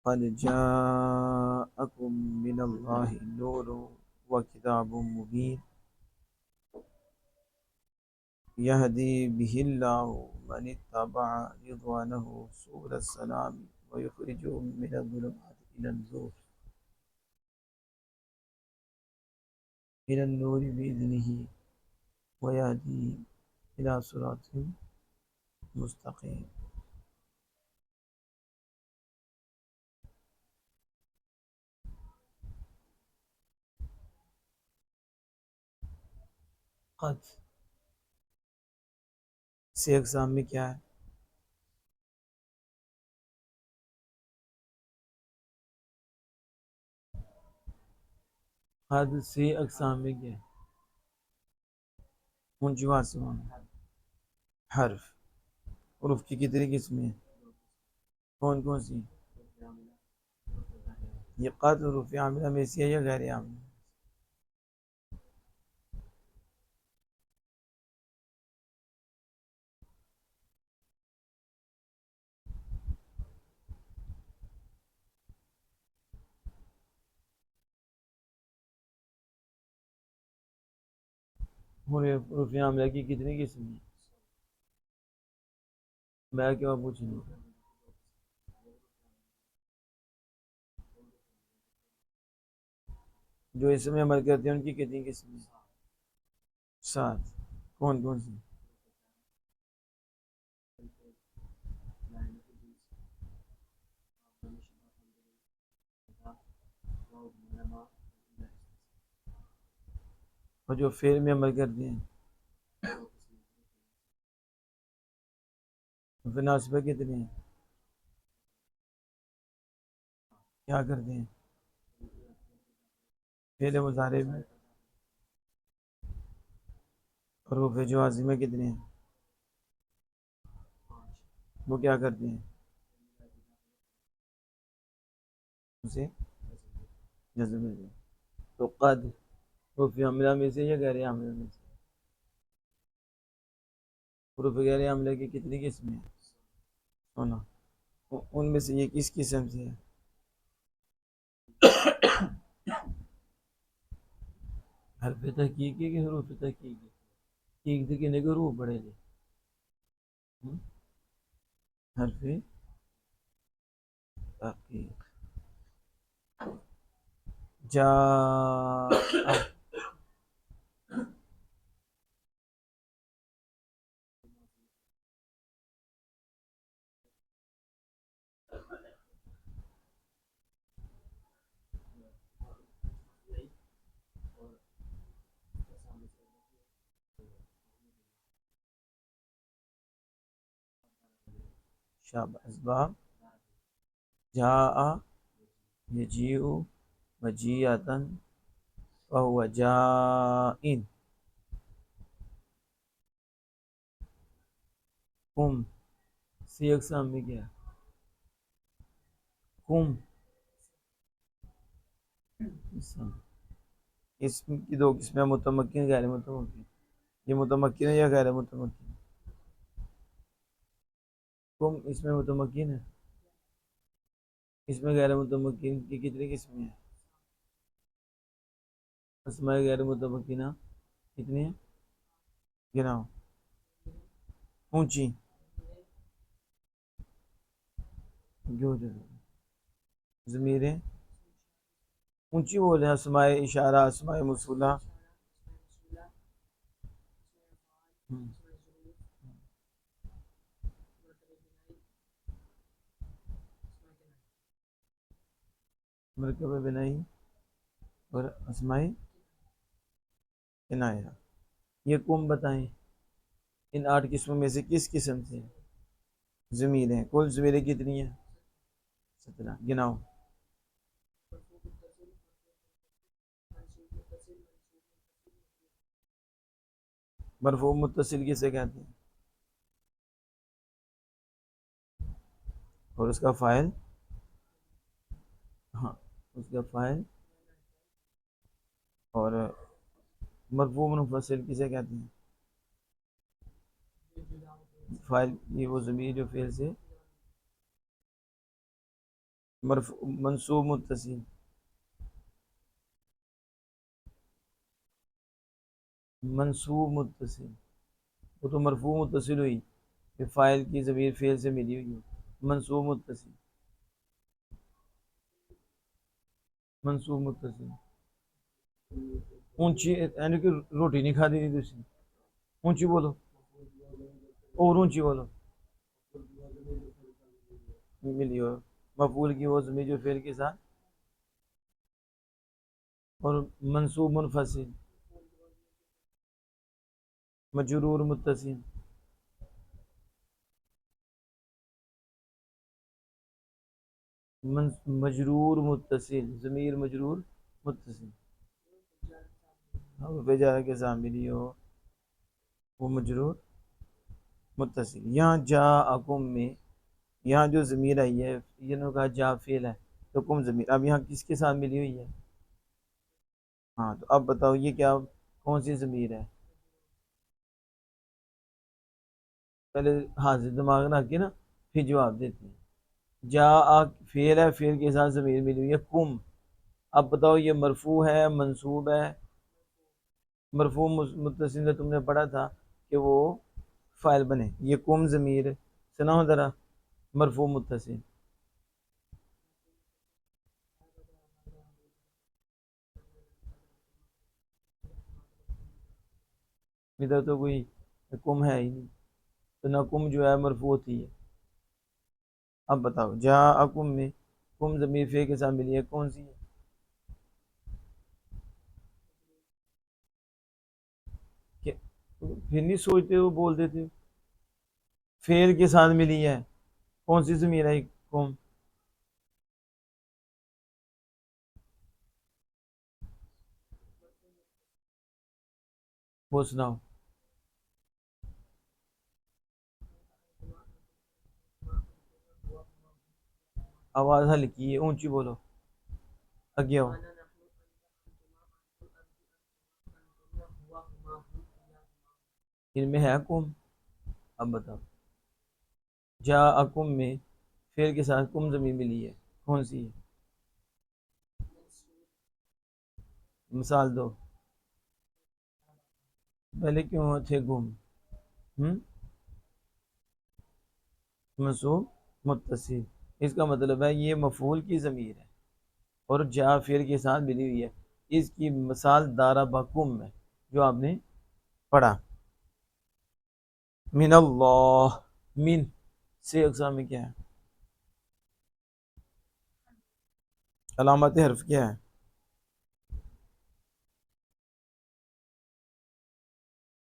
قد جاءكم من الله نور وكتاب مبين يهدي به الله من اتبع رضوانه سبل السلام ويخرجهم من الظلمات إلى النور بإذنه ويهدي إلى صراط مستقيم. قد سے اقسام میں کیا ہے؟ قد سے اقسام میں کیا ہے؟ منجوات سے حرف. حروف کی کتنی قسمیں ہیں؟ کون کون سی؟ یہ قد حروف عاملہ میں سے ہے یا غیر عاملہ؟ حروف عاملہ کی کتنی قسمیں ہیں؟ میں کیا پوچھوں گا؟ جو اس میں عمل کرتے ہیں ان کی کتنی قسمیں ہیں؟ 7. کون کون سی؟ اور جو فعل میں عمل کرتے ہیں پھر ناصبہ کتنے ہیں؟ کیا کرتے ہیں فعل مضارع میں؟ حروف جوازمہ کتنے ہیں؟ وہ کیا کرتے ہیں؟ اسے جزم ہے. تو قد حروف عاملہ میں سے یا غیر عاملہ میں سے؟ حروف غیر عاملہ کی کتنی قسمیں ہیں؟ سونا. ان میں سے یہ کس قسم سے ہے؟ حرف تحقیق ہے کہ حروف تحقیق ہے؟ تحقیق کے کنے کے حروف پڑھے تھے؟ حرف تحقیق. جاء شاب اسباب جاء یجیء مجیعتن وهو جائن. کم سی اقسام میں کیا ہے؟ کم اسم کی 2 قسمیں متمکن غیر متمکن. یہ متمکن ہے یا غیر متمکن؟ کم اس میں متمکن ہے. اس میں غیر متمکن کی کتنی قسمیں ہیں؟ اسماء غیر متمکنہ کتنی ہیں؟ گناؤ. اونچی جو ضمیریں اونچی بول رہے ہیں. اسماء اشارہ اسماء موصولہ. مرکب بنائی اور اسماء کنایہ. یہ کم بتائیں ان 8 قسموں میں سے کس قسم سے ضمیریں؟ کل ضمیریں کتنی ہیں؟ 17. گناؤ. مرفوع متصل کسے کہتے ہیں؟ اور اس کا فاعل؟ ہاں اس کا فاعل. اور مرفوع منفصل کسے کہتے ہیں؟ فاعل یہ وہ ضمیر جو فعل سے منصوب متصل، منصوب متصل، وہ تو مرفوع متصل ہوئی کہ فاعل کی ضمیر فعل سے ملی ہوئی ہے، منصوب متصل، منصوب متصل، اونچی یعنی کہ روٹی نہیں کھا دی تھی دوسری، اونچی بولو اور اونچی بولو، ملی ہو مفعول کی وہ ضمیر جو فعل کے ساتھ، اور منصوب منفصل، مجرور متصل، مجرور متصل، ضمیر مجرور متصل، بیچارہ کے ساتھ ملی ہو وہ مجرور متصل۔ یہاں جا اکم میں، یہاں جو ضمیر آئی ہے یہ نے کہا جا فعل ہے تو کم ضمیر، اب یہاں کس کے ساتھ ملی ہوئی ہے؟ ہاں تو اب بتاؤ یہ کیا کون سی ضمیر ہے؟ پہلے حاضر دماغ رکھ کے نا پھر جواب دیتے ہیں۔ جا فعل ہے، فعل کے ساتھ ضمیر ملی ہوئی ہے کم، اب بتاؤ یہ مرفوع ہے منصوب ہے؟ مرفوع متصل میں تم نے پڑھا تھا کہ وہ فاعل بنے، یہ کم ضمیر سناؤ ذرا، مرفوع متصل، ادھر تو کوئی کم ہے ہی نہیں، تو نہ کم جو ہے مرفوع ہوتی ہے۔ اب بتاؤ جا اکم میں کم ضمیر فعل کے ساتھ ملی ہے کون سی ہے؟ کہ پھر نہیں سوچتے ہو بول دیتے ہو، فعل کے ساتھ ملی ہے کون سی ضمیر ہے کم؟ وہ سناؤ، آواز ہلکی ہے اونچی بولو، آگے آؤ، ان میں ہے کم؟ اب بتاؤ جا اکم میں فعل کے ساتھ کم ضمیر ملی ہے کون سی ہے؟ مثال دو، پہلے کیوں تھے گم؟ منصوب متصل، اس کا مطلب ہے یہ مفعول کی ضمیر ہے اور جا فعل کے ساتھ ملی ہوئی ہے، اس کی مثال دارا بکم میں جو آپ نے پڑھا۔ من اللہ، من سے اقسام میں کیا ہے؟ علامت حرف کیا ہے؟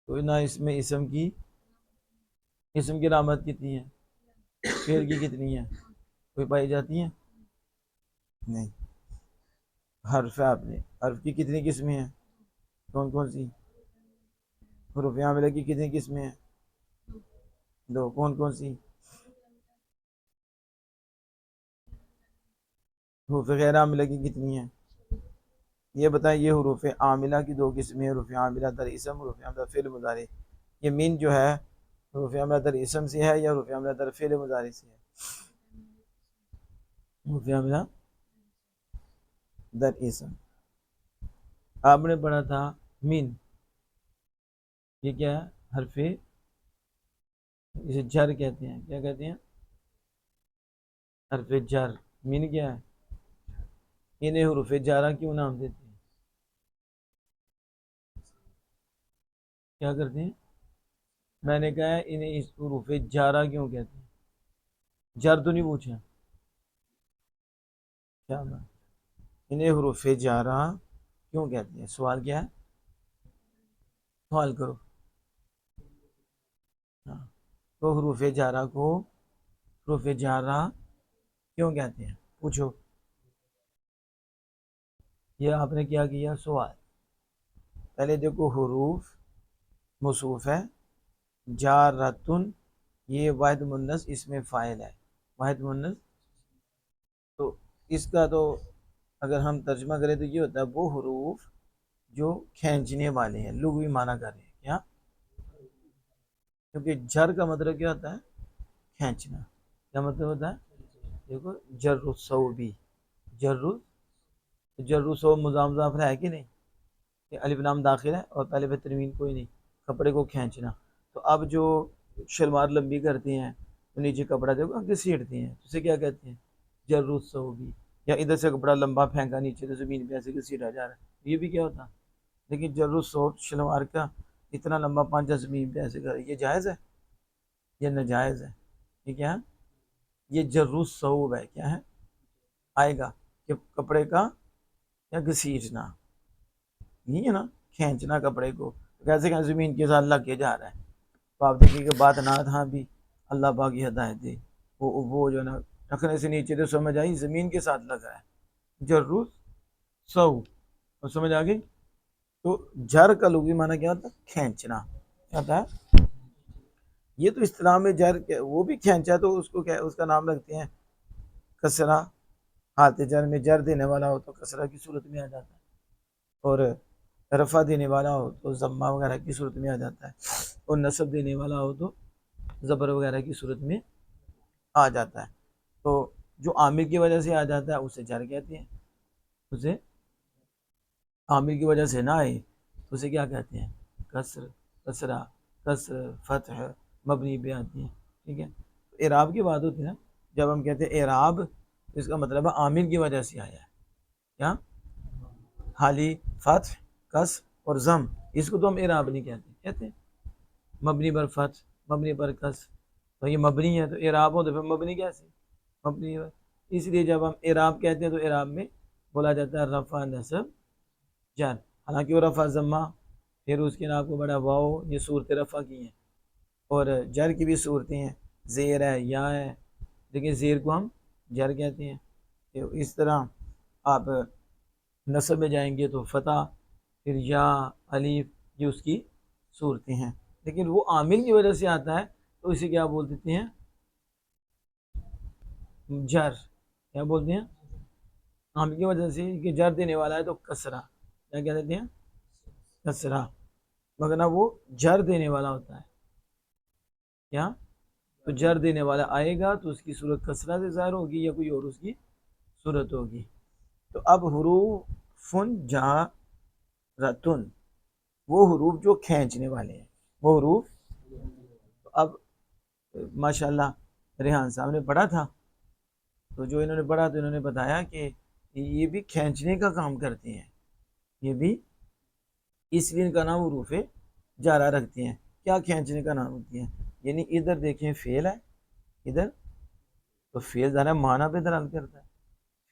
تو نہ اس میں اسم کی علامت کتنی ہے؟ فعل کی کتنی ہے؟ کوئی پائی جاتی ہے؟ نہیں۔ حرف ہے آپ نے، حرف کی کتنی قسمیں ہیں؟ کون کون سی؟ حروف عاملہ کی کتنی قسمیں ہیں؟ دو، کون کون سی؟ حروف غیر عاملہ کی کتنی ہیں؟ یہ بتائیں، یہ حروف عاملہ کی دو قسمیں ہیں، حروف عاملہ در اسم، حروف عاملہ فعل مضارع، یہ من جو ہے حروف عاملہ در اسم سے ہے یا حروف عاملہ در فعل مضارع سے ہے؟ حروف عاملہ در اسم۔ آپ نے پڑھا تھا من، یہ کیا ہے؟ حرف، اسے جر کہتے ہیں، کیا کہتے ہیں؟ حرف جر، من کیا ہے؟ انہیں حروف جارہ کیوں نام دیتے ہیں؟ کیا کرتے ہیں؟ میں نے کہا ہے انہیں اس حروف جارہ کیوں کہتے ہیں؟ جر تو نہیں پوچھا، کیا بات، انہیں حروف جارہ کیوں کہتے ہیں؟ سوال کیا ہے؟ سوال کرو، ہاں تو حروف جارہ کو حروف جارہ کیوں کہتے ہیں؟ پوچھو، یہ آپ نے کیا کیا سوال؟ پہلے دیکھو حروف موصوف ہے، جارتن یہ واحد مونث اس میں فاعل ہے، واحد مونث، تو اس کا تو اگر ہم ترجمہ کریں تو یہ ہوتا ہے وہ حروف جو کھینچنے والے ہیں، لغوی معنی کر رہے ہیں کیا؟ کیونکہ جر کا مطلب کیا ہوتا ہے؟ کھینچنا، کیا مطلب ہوتا ہے؟ دیکھو جر الصوبی، جر الصوب مضاف ہے کہ نہیں، کہ الف لام داخل ہے اور پہلے پہ تنوین کوئی نہیں، کپڑے کو کھینچنا. تو اب جو شلوار لمبی کرتی ہیں تو نیچے کپڑا دیکھو گھسیٹتی ہیں، اسے کیا کہتے ہیں؟ جر الصوبی. یا ادھر سے کپڑا لمبا پھینکا نیچے تو زمین پہ ایسے گھسیٹا جا رہا ہے، یہ بھی کیا ہوتا؟ لیکن جر الصوب شلوار کا اتنا لمبا پانچا زمین پہ ایسے کر، یہ جائز ہے؟ یہ ناجائز ہے. یہ کیا ہے؟ یہ جر الصوب ہے. کیا ہے؟ آئے گا کہ کپڑے کا یا گھسیٹنا، نہیں ہے نا، کھینچنا کپڑے کو. کیسے کہ زمین کے ساتھ لگ کے جا رہا ہے. تو آپ دیکھیے کہ بات نہ تھا بھی اللہ پاک کی ہدایت دے، وہ جو ہے نا ٹخنے سے نیچے تو سمجھ آئی زمین کے ساتھ لگ رہا ہے. جر سو، اور سمجھ آ گئی. تو جر کا لغوی معنی کیا ہوتا ہے؟ کھینچنا. کیا ہوتا ہے؟ یہ تو اصطلاح میں جر وہ بھی کھینچا تو اس کو کیا، اس کا نام رکھتے ہیں کسرہ. حالت جر میں جر دینے والا ہو تو کسرہ کی صورت میں آ جاتا ہے، اور رفع دینے والا ہو تو ضمہ وغیرہ کی صورت میں آ جاتا ہے، اور نصب دینے والا ہو تو زبر وغیرہ کی صورت میں آ جاتا ہے. تو جو عامل کی وجہ سے آ جاتا ہے اسے جر کہتے ہیں. اسے عامل کی وجہ سے نہ آئے تو اسے کیا کہتے ہیں؟ کسر، کسرہ، کسر، فتح، مبنی پہ آتی ہیں. ٹھیک ہے. اعراب کی بات ہوتی ہے نا، جب ہم کہتے ہیں اعراب تو اس کا مطلب ہے عامل کی وجہ سے آیا ہے. کیا؟ حالی، فتح، کس اور ضم، اس کو تو ہم اعراب نہیں کہتے ہیں مبنی پر فتح، مبنی پر کس. تو یہ مبنی ہے تو اعراب ہو تو پھر مبنی کیسے؟ مبنی ہے. اس لیے جب ہم اعراب کہتے ہیں تو اعراب میں بولا جاتا ہے رفع، نصب، جر. حالانکہ وہ رفع ضمہ پھر اس کے نام کو بڑا واو، یہ صورت رفع کی ہیں، اور جر کی بھی صورتیں ہیں، زیر ہے، یا ہے، لیکن زیر کو ہم جر کہتے ہیں. اس طرح آپ نصب میں جائیں گے تو فتح، پھر یا، الف، یہ اس کی صورتیں ہیں. لیکن وہ عامل کی وجہ سے آتا ہے تو اسے کیا بول دیتے ہیں؟ جر. کیا بولتے ہیں؟ عامل کی وجہ سے کہ جر دینے والا ہے تو کسرہ. کیا کہہ دیتے ہیں؟ کسرہ. مگر وہ جر دینے والا ہوتا ہے. کیا؟ تو جر دینے والا آئے گا تو اس کی صورت کسرہ سے ظاہر ہوگی یا کوئی اور اس کی صورت ہوگی. تو اب حروف جارتن، وہ حروف جو کھینچنے والے ہیں، وہ حروف. تو اب ماشاءاللہ ریحان صاحب نے پڑھا تھا، تو جو انہوں نے پڑھا تو انہوں نے بتایا کہ یہ بھی کھینچنے کا کام کرتے ہیں. یہ بھی اس لیے ان کا نام حروف جارہ رکھتے ہیں. کیا کھینچنے کا نام ہوتی ہیں؟ یعنی ادھر دیکھیں فعل ہے، ادھر تو فعل ذرا معنی پہ دلالت کرتا ہے.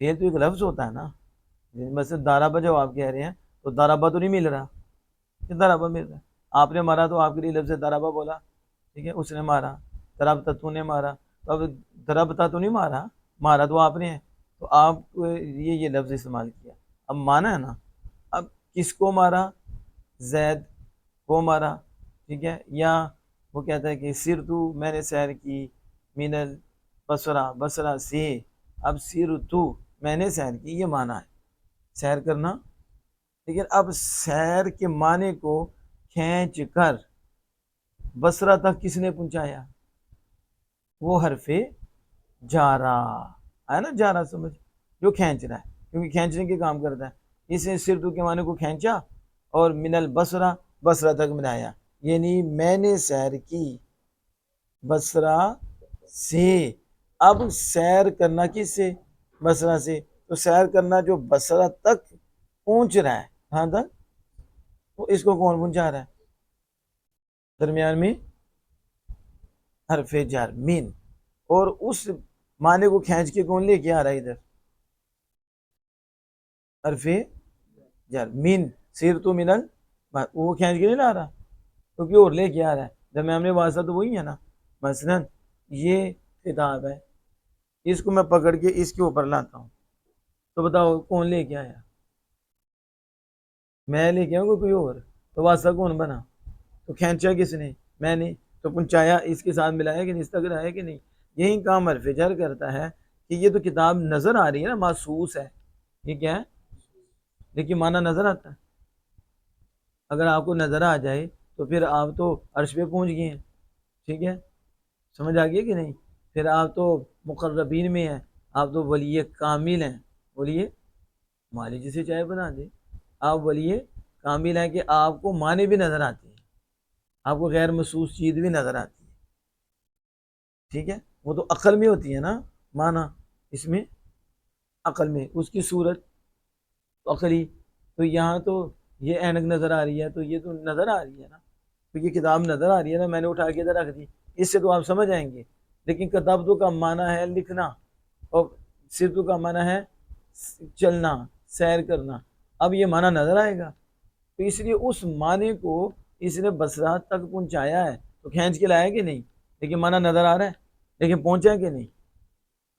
فعل تو ایک لفظ ہوتا ہے نا. مثلا دارابا جب آپ کہہ رہے ہیں تو دارابا تو نہیں مل رہا، کہ دارابا مل رہا ہے. آپ نے مارا تو آپ کے لیے لفظ دارابا بولا، ٹھیک ہے، اس نے مارا. دربتا تو نے مارا، تو اب دربتا تو نہیں مارا، مارا تو آپ نے ہے. تو آپ یہ لفظ استعمال کیا. اب مانا ہے نا، اب کس کو مارا؟ زید کو مارا. ٹھیک ہے. یا وہ کہتا ہے کہ سر تو، میں نے سیر کی، من البصرہ، بصرہ سے. اب سر تو، میں نے سیر کی، یہ معنی ہے سیر کرنا. لیکن اب سیر کے معنی کو کھینچ کر بصرہ تک کس نے پہنچایا؟ وہ حرف جارہ ہے نا. جارہ سمجھ، جو کھینچ رہا ہے، کیونکہ کھینچنے کے کام کرتا ہے. اس نے سر تو کے معنی کو کھینچا اور من البصرہ، بصرہ تک ملایا. یعنی میں نے سیر کی بصرہ سے. اب سیر کرنا کس سے؟ بصرہ سے. تو سیر کرنا جو بصرہ تک پہنچ رہا ہے، کہاں تک؟ تو اس کو کون پہنچا رہا ہے؟ درمیان میں حرف جر من، اور اس معنی کو کھینچ کے کون لے کے آ رہا ہے ادھر؟ حرف جر من. سیر تو منل، وہ کھینچ کے نہیں لا رہا، کیونکہ اور لے کے آ رہا ہے. درمیان میں واسطہ تو وہی ہے نا. مثلا یہ کتاب ہے، اس کو میں پکڑ کے اس کے اوپر لاتا ہوں، تو بتاؤ کون لے کے آیا؟ میں لے کے آؤں گا کوئی اور، تو واسطہ کون بنا؟ تو کھینچا کس نے؟ میں نے. تو پہنچایا اس کے ساتھ ملایا کہ نہیں، اس تک رہا کہ نہیں. یہی کام حرف جر کرتا ہے کہ یہ تو کتاب نظر آ رہی ہے نا، محسوس ہے، یہ کیا ہے، لیکن معنی نظر آتا ہے. اگر آپ کو نظر آ جائے تو پھر آپ تو عرش پہ پہنچ گئے ہیں. ٹھیک ہے، سمجھ آ گئی کہ نہیں؟ پھر آپ تو مقربین میں ہیں، آپ تو ولی کامل ہیں، ولی مالی جسے چاہے بنا دے، آپ ولی کامل ہیں کہ آپ کو معنی بھی نظر آتے ہیں، آپ کو غیر محسوس چیز بھی نظر آتی ہے، ٹھیک ہے، وہ تو عقل میں ہوتی ہے نا معنی، اس میں عقل میں اس کی صورت عقلی، تو یہاں تو یہ اینک نظر آ رہی ہے تو یہ تو نظر آ رہی ہے نا، تو یہ کتاب نظر آ رہی ہے نا، میں نے اٹھا کے ادھر رکھ دی، اس سے تو آپ سمجھ آئیں گے، لیکن کتابتوں کا معنی ہے لکھنا، اور سرتو کا معنی ہے چلنا، سیر کرنا، اب یہ معنی نظر آئے گا، تو اس لیے اس معنی کو اس نے بصرہ تک پہنچایا ہے، تو کھینچ کے لایا کہ نہیں، لیکن معنی نظر آ رہا ہے لیکن پہنچا کہ نہیں،